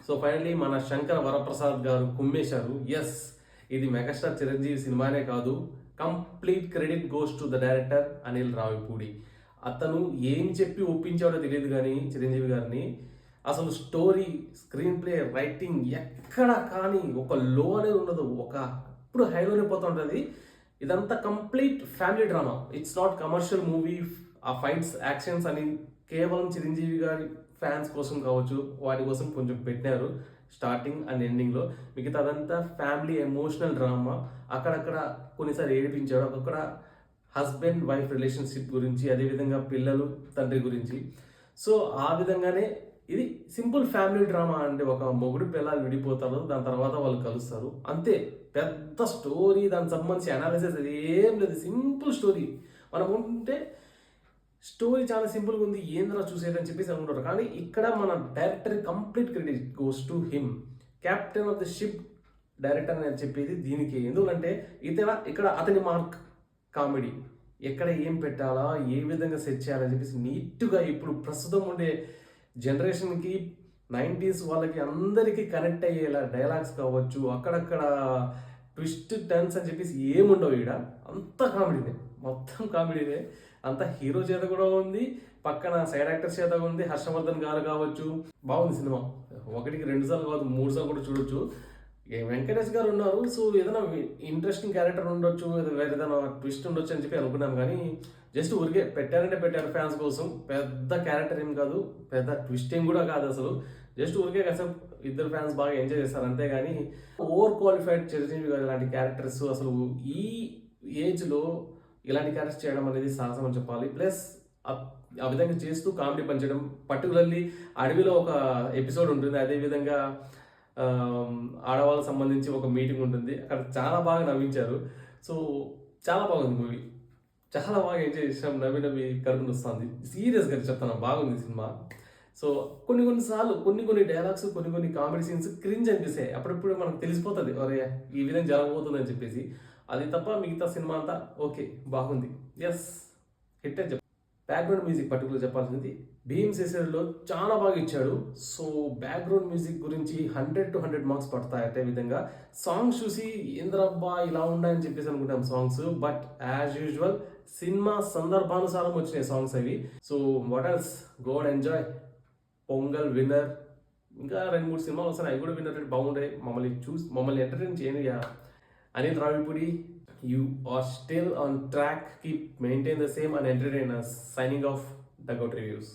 So finally మన శంకర వరప్రసాద్ గారు కుమ్మేశారు. Yes, ఇది మెగాస్టార్ చిరంజీవి సినిమానే కాదు, complete credit goes to the director Anil Ravipudi. అతను ఏం చెప్పి ఒప్పించాడో తెలియదు కానీ చిరంజీవి గారిని, అసలు స్టోరీ, స్క్రీన్ ప్లే, రైటింగ్ ఎక్కడ కానీ ఒక లో అనేది ఉండదు, ఇప్పుడు హైలోనే పోతుంటుంది. ఇదంతా complete family drama. It's not commercial movie. ఆ ఫైట్స్, యాక్షన్స్ అని కేవలం చిరంజీవి గారి ఫ్యాన్స్ కోసం కావచ్చు, వాటి కోసం కొంచెం పెట్టినారు స్టార్టింగ్ అండ్ ఎండింగ్లో. మిగతాదంతా ఫ్యామిలీ ఎమోషనల్ డ్రామా. అక్కడక్కడ కొన్నిసార్లు ఏడిపించాడు, అక్కడ హస్బెండ్ వైఫ్ రిలేషన్షిప్ గురించి, అదేవిధంగా పిల్లలు తండ్రి గురించి. సో ఆ విధంగానే ఇది సింపుల్ ఫ్యామిలీ డ్రామా. అంటే ఒక మొగుడు పిల్లలు విడిపోతారు, దాని తర్వాత వాళ్ళు కలుస్తారు, అంతే. పెద్ద స్టోరీ, దానికి సంబంధించి అనాలిసిస్ అది ఏం లేదు, సింపుల్ స్టోరీ. మనం ఉంటే స్టోరీ చాలా సింపుల్గా ఉంది, ఏంద్రా చూసేదని చెప్పేసి అనుకుంటారు. కానీ ఇక్కడ మన director complete credit goes to him. Captain of the ship director అని చెప్పేది దీనికి. ఎందుకంటే ఇక్కడ అతని మార్క్ కామెడీ, ఎక్కడ ఏం పెట్టాలా, ఏ విధంగా సెట్ చేయాలని చెప్పేసి నీట్గా ఇప్పుడు ప్రస్తుతం ఉండే జనరేషన్కి, 90s వాళ్ళకి అందరికీ కనెక్ట్ అయ్యేలా డైలాగ్స్ కావచ్చు, అక్కడక్కడ ట్విస్ట్ టర్న్స్ అని చెప్పేసి ఏముండవు ఇక్కడ. అంత కామెడీనే, మొత్తం కామెడీనే. అంత హీరో చేత కూడా ఉంది, పక్కన సైడ్ యాక్టర్స్ చేత ఉంది, హర్షవర్ధన్ గారు కావచ్చు. బాగుంది సినిమా. 1-2 సార్లు కాదు, 3 సార్లు కూడా చూడొచ్చు. వెంకటేష్ గారు ఉన్నారు, సో ఏదైనా ఇంట్రెస్టింగ్ క్యారెక్టర్ ఉండొచ్చు, వేరే ఏదైనా ట్విస్ట్ ఉండొచ్చు అని చెప్పి అనుకున్నాం. కానీ జస్ట్ ఊరికే పెట్టారంటే పెట్టారు ఫ్యాన్స్ కోసం. పెద్ద క్యారెక్టర్ ఏం కాదు, పెద్ద ట్విస్ట్ ఏం కూడా కాదు అసలు. జస్ట్ ఊరికే కాసేపు ఇద్దరు ఫ్యాన్స్ బాగా ఎంజాయ్ చేస్తారు అంతేగాని ఓవర్ క్వాలిఫైడ్ చిరంజీవి గారు ఇలాంటి క్యారెక్టర్స్ అసలు ఈ ఏజ్లో ఇలాంటి క్యారెక్టర్స్ చేయడం అనేది సాహసం అని చెప్పాలి. ప్లస్ ఆ విధంగా చేస్తూ కామెడీ పంచడం. పర్టికులర్లీ అడవిలో ఒక ఎపిసోడ్ ఉంటుంది, అదేవిధంగా ఆడవాళ్ళకి సంబంధించి ఒక మీటింగ్ ఉంటుంది, అక్కడ చాలా బాగా నవ్వించారు. సో చాలా బాగుంది మూవీ, చాలా బాగా ఎంజాయ్ చేసాం, నవ్వి కరుపుని వస్తుంది. సీరియస్గా చెప్తాను, బాగుంది సినిమా. సో కొన్నిసార్లు కొన్ని డైలాగ్స్, కొన్ని కామెడీ సీన్స్ క్రింజ్ అనిపిస్తాయి. అప్పుడప్పుడు మనకు తెలిసిపోతుంది, అరే ఈ విధంగా జరగబోతుంది అని చెప్పేసి. అది తప్ప మిగతా సినిమా అంతా ఓకే, బాగుంది. ఎస్, హిట్ అని చెప్పాలి. బ్యాక్గ్రౌండ్ మ్యూజిక్ పర్టికులర్ చెప్పాల్సింది, భీమ్ సెసరీలో చాలా బాగా ఇచ్చాడు. సో బ్యాక్గ్రౌండ్ మ్యూజిక్ గురించి 100 to 100 మార్క్స్ పడతాయి. అదే విధంగా సాంగ్స్ చూసి ఏంద్రబ్బా ఇలా ఉన్నాయని చెప్పేసి అనుకుంటాం songs, but as usual cinema సందర్భానుసారం వచ్చినాయి సాంగ్స్ అవి. So what else, go and enjoy. Pongal winner, ఇంకా 2-3 సినిమాలు వస్తాయి, అవి కూడా విన్నర్ అంటే బాగుంటాయి. మమ్మల్ని ఎంటర్టైన్ చేయండి. Anil Ravipudi, you are still on track. Keep maintain the same and entertain us. Signing off, Dugout Reviews.